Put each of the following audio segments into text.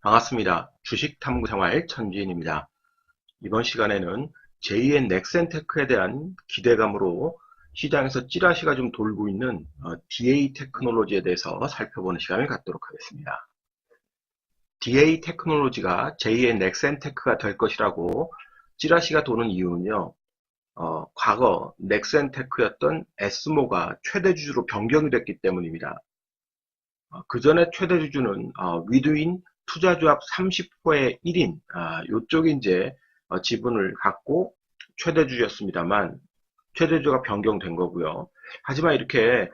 반갑습니다. 주식탐구생활 천지인입니다. 이번 시간에는 제2의 넥센테크에 대한 기대감으로 시장에서 찌라시가 좀 돌고 있는 DA 테크놀로지에 대해서 살펴보는 시간을 갖도록 하겠습니다. DA 테크놀로지가 제2의 넥센테크가 될 것이라고 찌라시가 도는 이유는요. 과거 넥센테크였던 에스모가 최대주주로 변경이 됐기 때문입니다. 그 전에 최대주주는 위드윈 투자조합 30호의 1인 이쪽이 이제 지분을 갖고 최대주주였습니다만 최대주주가 변경된 거고요. 하지만 이렇게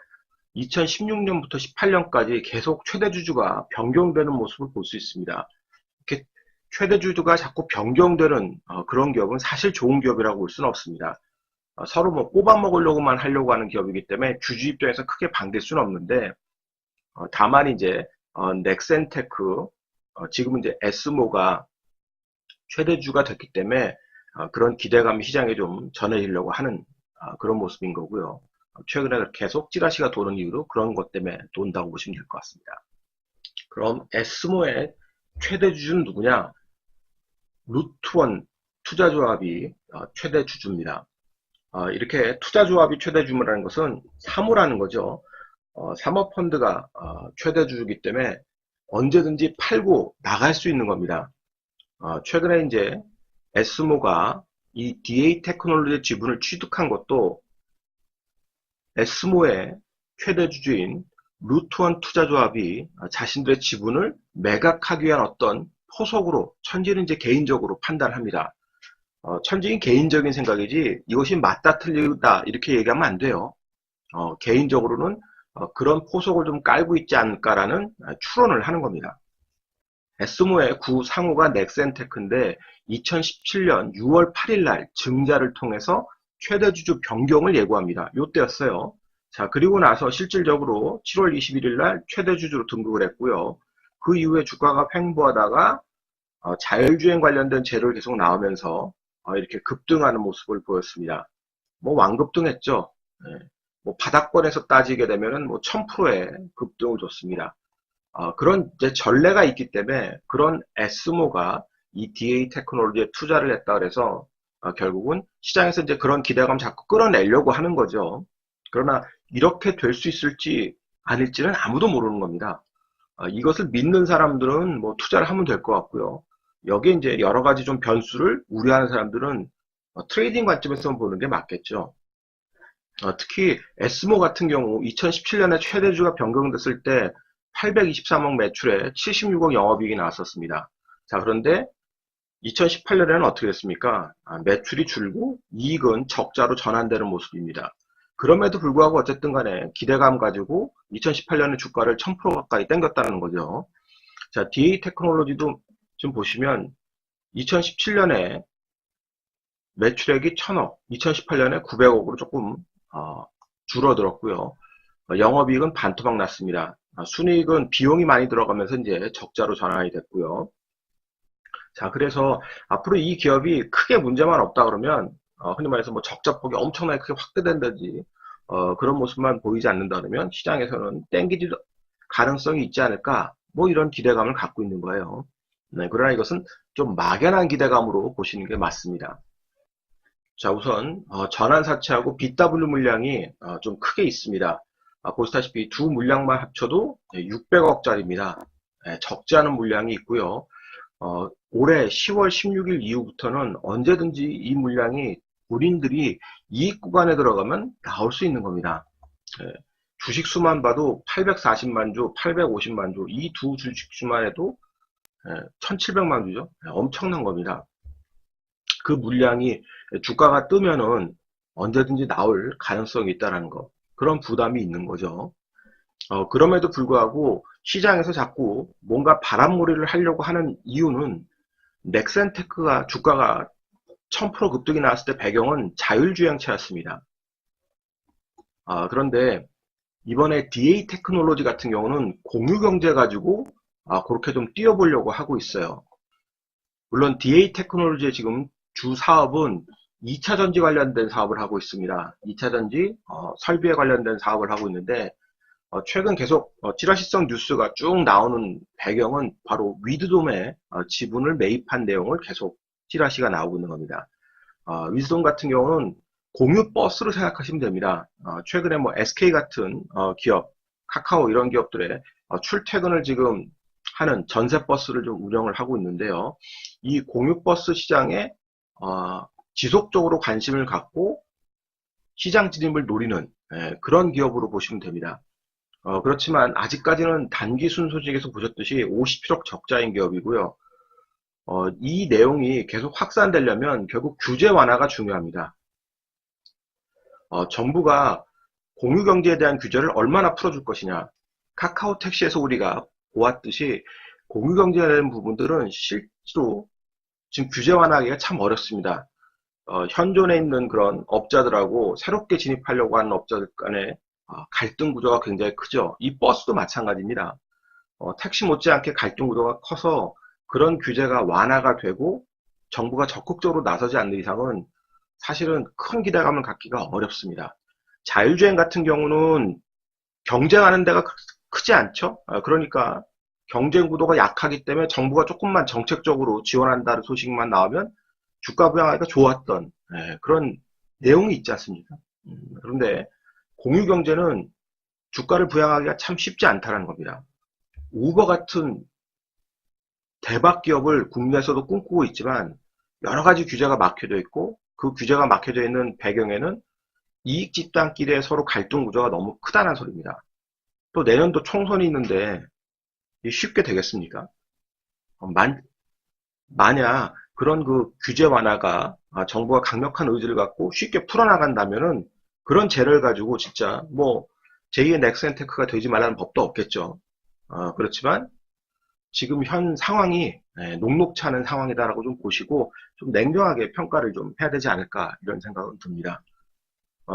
2016년부터 18년까지 계속 최대주주가 변경되는 모습을 볼 수 있습니다. 이렇게 최대주주가 자꾸 변경되는 그런 기업은 사실 좋은 기업이라고 볼 수는 없습니다. 서로 뭐 뽑아먹으려고만 하려고 하는 기업이기 때문에 주주 입장에서 크게 반길 수는 없는데 다만 이제 넥센테크 지금 이제 에스모가 최대주가 됐기 때문에 그런 기대감이 시장에 좀 전해지려고 하는 그런 모습인 거고요. 최근에 계속 찌라시가 도는 이유로 그런 것 때문에 돈다고 보시면 될 것 같습니다. 그럼 에스모의 최대주주는 누구냐? 루트원 투자조합이 최대주주입니다. 이렇게 투자조합이 최대주주라는 것은 사모라는 거죠. 사모펀드가 최대주주이기 때문에 언제든지 팔고 나갈 수 있는 겁니다. 최근에 이제 에스모가 이 DA 테크놀로지 지분을 취득한 것도 에스모의 최대주주인 루트원 투자조합이 자신들의 지분을 매각하기 위한 어떤 포석으로 천지는 이제 개인적으로 판단합니다. 천지인 개인적인 생각이지 이것이 맞다 틀리다 이렇게 얘기하면 안 돼요. 개인적으로는 그런 포석을 좀 깔고 있지 않을까라는 추론을 하는 겁니다. 에스모의 구상호가 넥센테크인데 2017년 6월 8일 날 증자를 통해서 최대주주 변경을 예고합니다. 요때였어요. 자, 그리고 나서 실질적으로 7월 21일 날 최대주주로 등극을 했고요. 그 이후에 주가가 횡보하다가 자율주행 관련된 재료를 계속 나오면서 이렇게 급등하는 모습을 보였습니다. 뭐 완급등했죠. 네. 뭐 바닥권에서 따지게 되면은 뭐 1000%의 급등을 줬습니다. 그런 이제 전례가 있기 때문에 그런 에스모가 이 DA 테크놀로지에 투자를 했다 그래서 결국은 시장에서 이제 그런 기대감 자꾸 끌어내려고 하는 거죠. 그러나 이렇게 될 수 있을지 아닐지는 아무도 모르는 겁니다. 이것을 믿는 사람들은 뭐 투자를 하면 될 것 같고요. 여기에 이제 여러 가지 좀 변수를 우려하는 사람들은 트레이딩 관점에서 보는 게 맞겠죠. 특히 에스모 같은 경우 2017년에 최대주가 변경됐을 때 823억 매출에 76억 영업이익이 나왔었습니다. 자, 그런데 2018년에는 어떻게 됐습니까? 매출이 줄고 이익은 적자로 전환되는 모습입니다. 그럼에도 불구하고 어쨌든 간에 기대감 가지고 2018년에 주가를 1000% 가까이 땡겼다는 거죠. 자, DA 테크놀로지도 좀 보시면 2017년에 매출액이 1000억, 2018년에 900억으로 조금 줄어들었고요. 영업이익은 반토막 났습니다. 순이익은 비용이 많이 들어가면서 이제 적자로 전환이 됐고요. 자, 그래서 앞으로 이 기업이 크게 문제만 없다 그러면 흔히 말해서 뭐 적자폭이 엄청나게 크게 확대된다든지 그런 모습만 보이지 않는다 그러면 시장에서는 땡기지 가능성이 있지 않을까 뭐 이런 기대감을 갖고 있는 거예요. 네, 그러나 이것은 좀 막연한 기대감으로 보시는 게 맞습니다. 자, 우선 전환사채하고 BW 물량이 좀 크게 있습니다. 보시다시피 두 물량만 합쳐도 600억짜리입니다. 적지 않은 물량이 있고요. 올해 10월 16일 이후부터는 언제든지 이 물량이 본인들이 이익 구간에 들어가면 나올 수 있는 겁니다. 주식 수만 봐도 840만 주, 850만 주, 이 두 주식 수만 해도 1700만 주죠. 엄청난 겁니다. 그 물량이 주가가 뜨면은 언제든지 나올 가능성이 있다는 거. 그런 부담이 있는 거죠. 그럼에도 불구하고 시장에서 자꾸 뭔가 바람몰이를 하려고 하는 이유는 넥센테크가 주가가 1000% 급등이 나왔을 때 배경은 자율주행차였습니다. 그런데 이번에 DA 테크놀로지 같은 경우는 공유경제 가지고 그렇게 좀 뛰어보려고 하고 있어요. 물론 DA 테크놀로지의 지금 주 사업은 2차전지 관련된 사업을 하고 있습니다. 2차전지 설비에 관련된 사업을 하고 있는데 최근 계속 찌라시성 뉴스가 쭉 나오는 배경은 바로 위드돔의 지분을 매입한 내용을 계속 찌라시가 나오고 있는 겁니다. 위즈돔 같은 경우는 공유 버스로 생각하시면 됩니다. 최근에 뭐 SK 같은 기업, 카카오 이런 기업들의 출퇴근을 지금 하는 전세 버스를 좀 운영을 하고 있는데요. 이 공유 버스 시장에 지속적으로 관심을 갖고 시장 진입을 노리는 그런 기업으로 보시면 됩니다. 그렇지만 아직까지는 단기 순소식에서 보셨듯이 50억 적자인 기업이고요. 이 내용이 계속 확산되려면 결국 규제 완화가 중요합니다. 정부가 공유경제에 대한 규제를 얼마나 풀어줄 것이냐. 카카오 택시에서 우리가 보았듯이 공유경제에 대한 부분들은 실제로 지금 규제 완화하기가 참 어렵습니다. 현존에 있는 그런 업자들하고 새롭게 진입하려고 하는 업자들 간의 갈등 구조가 굉장히 크죠. 이 버스도 마찬가지입니다. 택시 못지않게 갈등 구조가 커서 그런 규제가 완화가 되고 정부가 적극적으로 나서지 않는 이상은 사실은 큰 기대감을 갖기가 어렵습니다. 자율주행 같은 경우는 경쟁하는 데가 크지 않죠. 그러니까 경쟁 구도가 약하기 때문에 정부가 조금만 정책적으로 지원한다는 소식만 나오면 주가 부양하기가 좋았던 그런 내용이 있지 않습니까? 그런데 공유경제는 주가를 부양하기가 참 쉽지 않다는 겁니다. 우버 같은 대박 기업을 국내에서도 꿈꾸고 있지만 여러 가지 규제가 막혀져 있고 그 규제가 막혀져 있는 배경에는 이익 집단끼리의 서로 갈등 구조가 너무 크다는 소리입니다. 또 내년도 총선이 있는데 쉽게 되겠습니까? 만약 그런 그 규제 완화가 정부가 강력한 의지를 갖고 쉽게 풀어나간다면은 그런 재를 가지고 진짜 뭐 제2의 넥센테크가 되지 말라는 법도 없겠죠. 그렇지만 지금 현 상황이 녹록치 않은 상황이다라고 좀 보시고 좀 냉정하게 평가를 좀 해야 되지 않을까 이런 생각은 듭니다.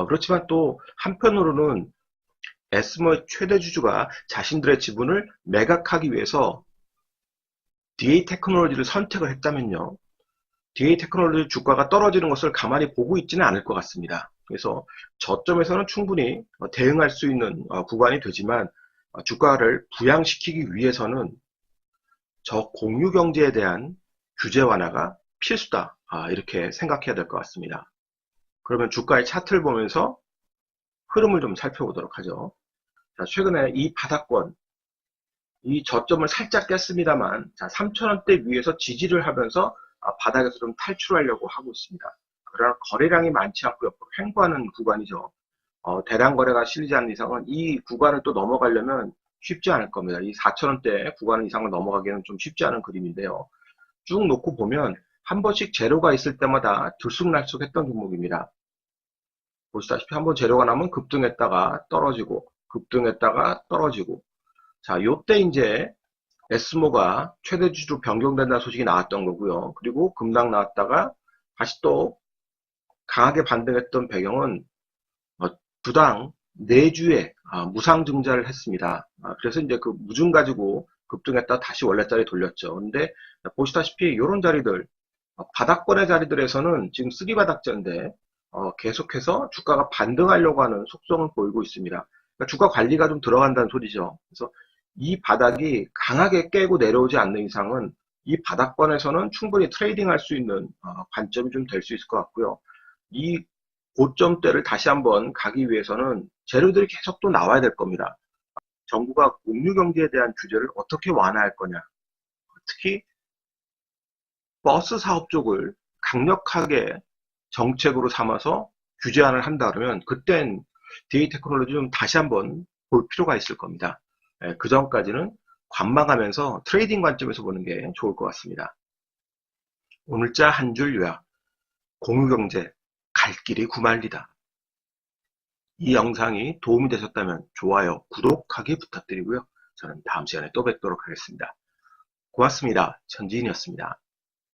그렇지만 또 한편으로는 에스모의 최대 주주가 자신들의 지분을 매각하기 위해서 DA 테크놀로지를 선택을 했다면요. DA 테크놀로지 주가가 떨어지는 것을 가만히 보고 있지는 않을 것 같습니다. 그래서 저점에서는 충분히 대응할 수 있는 구간이 되지만 주가를 부양시키기 위해서는 저 공유 경제에 대한 규제 완화가 필수다. 이렇게 생각해야 될 것 같습니다. 그러면 주가의 차트를 보면서 흐름을 좀 살펴보도록 하죠. 자, 최근에 이 바닥권, 이 저점을 살짝 깼습니다만, 자, 3,000원대 위에서 지지를 하면서 바닥에서 좀 탈출하려고 하고 있습니다. 그러나 거래량이 많지 않고 옆으로 횡보하는 구간이죠. 대량 거래가 실리지 않는 이상은 이 구간을 또 넘어가려면 쉽지 않을 겁니다. 이 4,000원대 구간 이상을 넘어가기는 좀 쉽지 않은 그림인데요. 쭉 놓고 보면 한 번씩 재료가 있을 때마다 들쑥날쑥 했던 종목입니다. 보시다시피 한번 재료가 나면 급등했다가 떨어지고 급등했다가 떨어지고 자, 요때 이제 에스모가 최대 주주로 변경된다는 소식이 나왔던 거고요. 그리고 급락 나왔다가 다시 또 강하게 반등했던 배경은 주당 4주에 무상증자를 했습니다. 그래서 이제 그 무증 가지고 급등했다 다시 원래 자리 돌렸죠. 근데 보시다시피 이런 자리들 바닥권의 자리들에서는 지금 쓰리바닥자인데 계속해서 주가가 반등하려고 하는 속성을 보이고 있습니다. 그러니까 주가 관리가 좀 들어간다는 소리죠. 그래서 이 바닥이 강하게 깨고 내려오지 않는 이상은 이 바닥권에서는 충분히 트레이딩 할 수 있는 관점이 좀 될 수 있을 것 같고요. 이 고점대를 다시 한번 가기 위해서는 재료들이 계속 또 나와야 될 겁니다. 정부가 공유 경제에 대한 규제를 어떻게 완화할 거냐. 특히 버스 사업 쪽을 강력하게 정책으로 삼아서 규제안을 한다 그러면 그땐 DA 테크놀로지 좀 다시 한번 볼 필요가 있을 겁니다. 그 전까지는 관망하면서 트레이딩 관점에서 보는 게 좋을 것 같습니다. 오늘자 한 줄 요약. 공유경제 갈 길이 구말리다. 이 영상이 도움이 되셨다면 좋아요, 구독하기 부탁드리고요. 저는 다음 시간에 또 뵙도록 하겠습니다. 고맙습니다. 전지인이었습니다.